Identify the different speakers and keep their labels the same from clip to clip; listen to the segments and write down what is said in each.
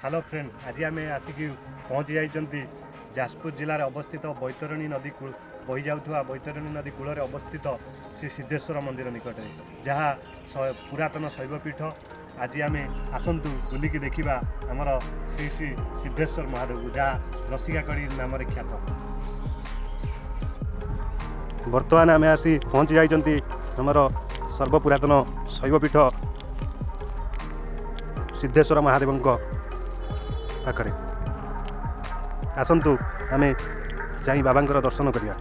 Speaker 1: Hello friend, आज आम आसिक पहुँची जाइए जाजपुर जिले में अवस्थित बैतरणी नदी बही जाऊा बैतरणी नदी कूल अवस्थित श्री सिद्धेश्वर मंदिर निकट में जहाँ पुरातन शैवपीठ। आज आम आसतु बुलिकी देखा आमर श्री श्री सिद्धेश्वर महादेव जहाँ रसिकाकड़ी नाम ख्यात। बर्तमान आम आसी पहुँची जाइए आमर सर्वपुरातन शैवपीठ सिद्धेश्वर महादेव पाखरे। आसतु आमे जाई बाबांकर दर्शन करिया।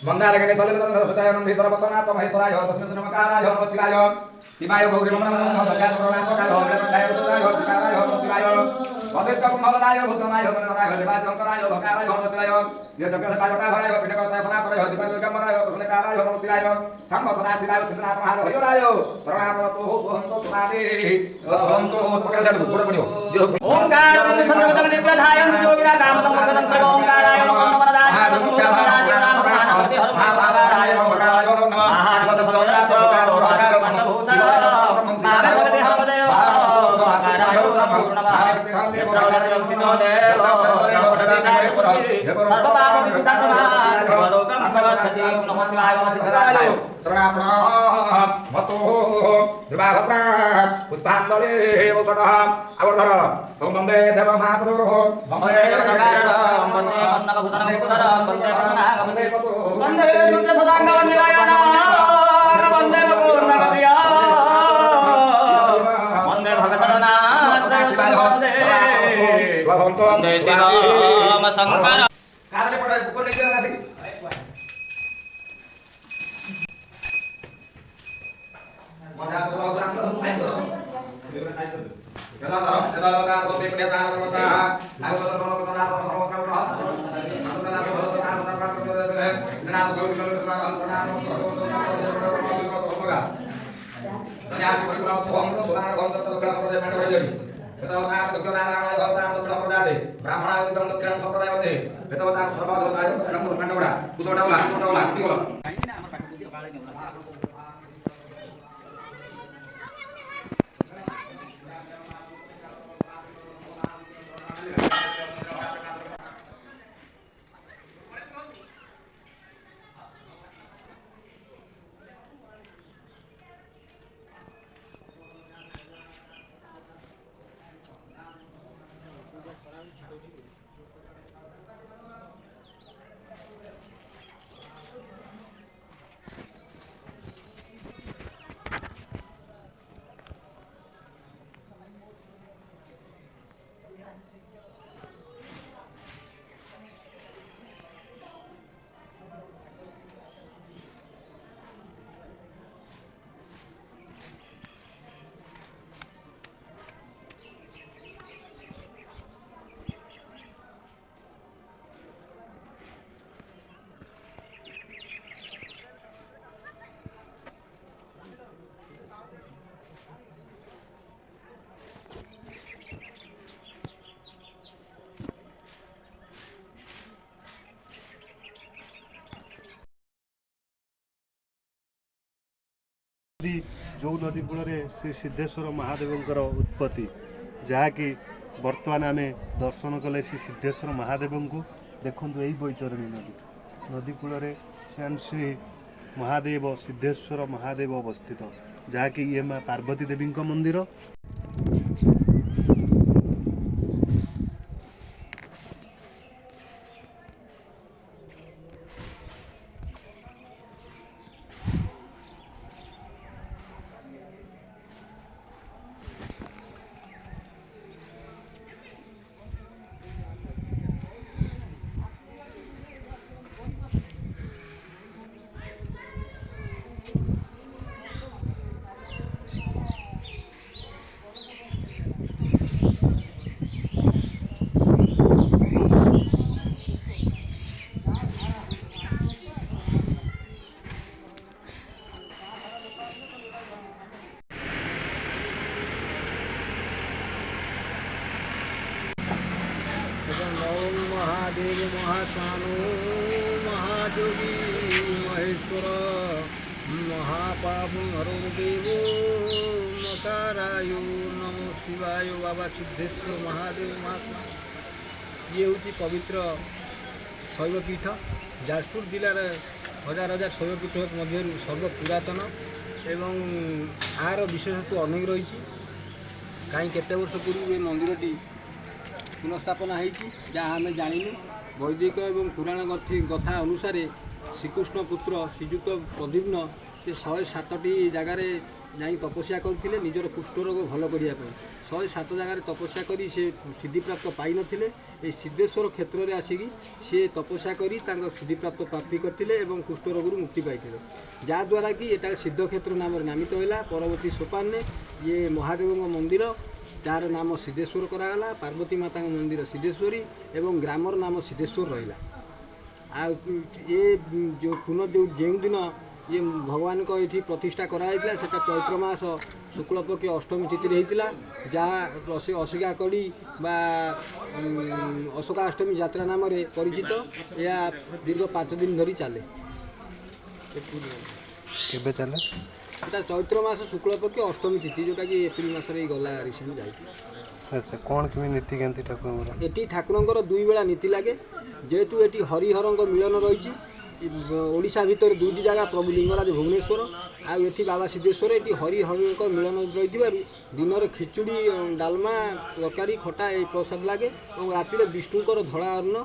Speaker 2: मंगलागणे सलिलतनसुताय नंदीश्वरपतनाथ महेश्वराय तस्मै नमकाराय शिवाय शिवाय गौरी मंगलम सत्याय प्रणामकाय भद्रकाय सुताय शिवाय शिवाय वसिष्ठ कुंभलाय भूतमाय भगवानाय हरिवाय शंकराय भकाराय शिवाय ये जगत कायटा भराय पिटकताय सनातनाय हरिवाय गमराय भगवानाय शिवाय संभ सदा शिवाय सिद्धनाथ महादेवाय प्रणामतो सोहंतो सुनादे भवंतो प्रकाशड पुढे पडियो ओंकार सर्वजन नित्यधायं योगिना कामदं मोक्षदं सर्व ओंकाराय नमो शंकर
Speaker 1: जो नदी कूल श्री सिद्धेश्वर महादेवंकर उत्पत्ति जहाँकि बर्तमान आम दर्शन कले श्री सिद्धेश्वर महादेव को देखु यही बैतरणी नदी नदी कूल स्वयं श्री महादेव सिद्धेश्वर महादेव अवस्थित जहाँकि ये माँ पार्वती देवी मंदिर।
Speaker 3: महादेव महात्मानो महायोगी महेश्वर महापाप हरो देव मकारायो नमो शिवाय बाबा सिद्धेश्वर महादेव महात्मा ये हूँ पवित्र शैवपीठ जाजपुर जिलार हजार हजार शैवपीठ मध्य सर्व पुरातन एवं आर विशेषत्व अनेक रही कहीं केते वर्ष पूर्व ये मंदिरटी पुनस्थापना होती जहाँ आम जाणु वैदिक एवं पुराण कथा अनुसार श्रीकृष्ण पुत्र श्रीजुक्त प्रद्युम्न से 107टी जगार जाई तपस्या करते निजर कुष्ठरोग भल करने 107 जगार तपस्या करी से सिद्धि प्राप्त पाई नथिले ए सिद्धेश्वर क्षेत्र में आसिकी सी तपस्या करी सिद्धि प्राप्त प्राप्ति करते और कुष्ठरोग मुक्ति पाई जहाँद्वारा कि एटा सिद्ध क्षेत्र नाम नामित होगा। परवर्ती सोपान में ये महादेव मंदिर जार नाम सिद्धेश्वर करागला पार्वती माता मंदिर सिद्धेश्वरी एवं ग्रामर नाम सिद्धेश्वर रहा। ये जो पुनः जो दिन ये भगवान को ये प्रतिष्ठा कराई से चैत्र मास शुक्लपक्ष अष्टमी तिथि होता जहाँ असिका कड़ी बा अशोकाष्टमी यात्रा नाम परिचित यह दीर्घ 5 दिन धरी चले
Speaker 1: चले
Speaker 3: चैत्र मास शुक्लपक्ष अष्टमी तिथि जोटा कि एप्रिल मसरे गला रिसेंट जा
Speaker 1: अच्छा कौन केमी नीति केमती ठाकुर
Speaker 3: ये ठाकुर 2 बेला नीति लगे जेहेतु ये हरिहर मिलन रही ओडिशा भितर 2टी जगह प्रभु लिंगराज भुवनेश्वर आठी बाबा सिद्धेश्वर ये हरिहर मिलन रही दिन में खिचुड़ी डालमा तरकारी खटा ये प्रसाद लगे और राति विष्णुकर धड़ा अन्न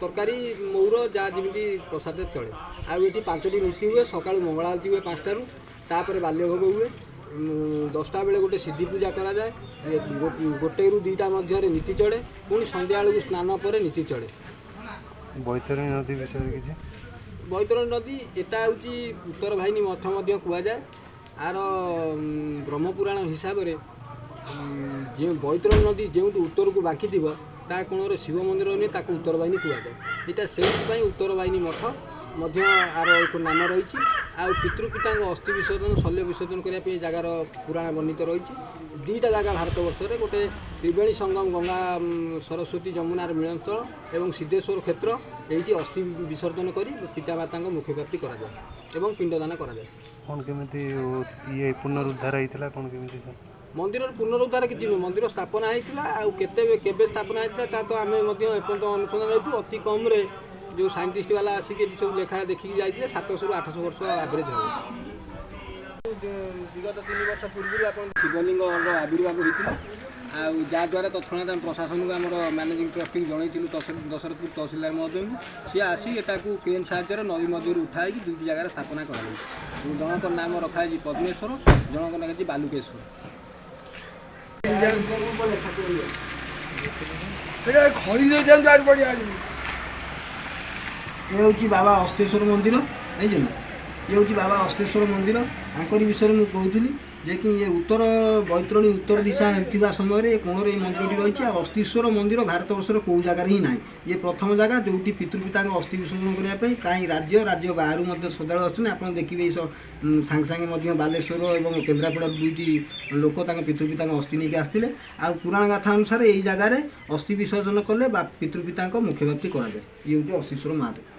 Speaker 3: तरकारी मौर जहाँ जमी प्रसाद चले आठी 5टी नीति हुए सका मंगला आरती हुए 5टारू तापर बाल्यभोग हुए 10टा बेले गोटे सिद्धि पूजा करा जाए 1 ରୁ 2टा मध्य नीति चढ़े पुणी संध्या बेलू स्नान पर नीति चढ़े।
Speaker 1: बैतरणी नदी विषय किसी
Speaker 3: बैतरणी नदी एटा हूँ उत्तर भाइनी मठ कहुए आर ब्रह्मपुराण हिसाब से जो बैतरणी नदी जो उत्तर को बाकी थी ता कोण शिव मंदिर नहीं ताकू उत्तर वाहिनी कहुए यहाँ से उत्तर वाहिनी मठ मध्य आर एक नाम रही पितृपिता अस्थि विसर्जन शल्य विसर्जन करने जगार पुराण वर्णित रही 2टा जगह भारतवर्ष में गोटे त्रिवेणी संगम गंगा सरस्वती जमुनार मिलनस्थल एवं सिद्धेश्वर क्षेत्र ये अस्थि विसर्जन कर पितामाता मुख्य प्राप्ति कराए पिंडदान कराए।
Speaker 1: कौन केमी ये पुनरुद्धार होता कौन केमी
Speaker 3: मंदिर पुनरुद्धार किसी नुह मंदिर स्थापना होता केवे स्थापना होता तो आम एपर्त अनुसंधान हो अति कम जो साइंटिस्ट वाला आसिक सब लेखा देखिए जाते 700 ରୁ 800 वर्ष एवरेज हम विगत 3 वर्ष पूर्व आप शिवलिंग आविर्भाव होता जहाँद्वारा तत्णा प्रशासन को आम मैनेजिंग ट्रस्टी जनईलु दशरथपुर तहसिलदार महोदय सी आसी एटा क्रेन साहाय्य नदी मध्य उठाई 2टी जगार स्थापना कर जनक नाम रखाई पद्मेश्वर जनक रखा बालुकेश्वर। ये हूँ बाबा अष्टेश्वर मंदिर नहीं ये हूँ बाबा अष्टेश्वर मंदिर आंकर विषय में कहूली जे कि ये उत्तर बैतरणी उत्तर दिशा होता समय कोणर ये मंदिरटी रही अष्टेश्वर मंदिर भारतवर्षर कौ जगार ही ना ये प्रथम जगह जो पितृपिता अस्थि विसर्जन करने कहीं राज्य बाहर श्रद्धा आप देखिए सांगे सांगे बालेश्वर और केन्द्रापड़ा 2टी लोक पितृपिता अस्थि नहीं आसते आ पुराण गाथा अनुसार यही जगार अस्थि विसर्जन कले पितृपिता मुख्य प्राप्ति कराए ये हूँ अष्टेश्वर महादेव।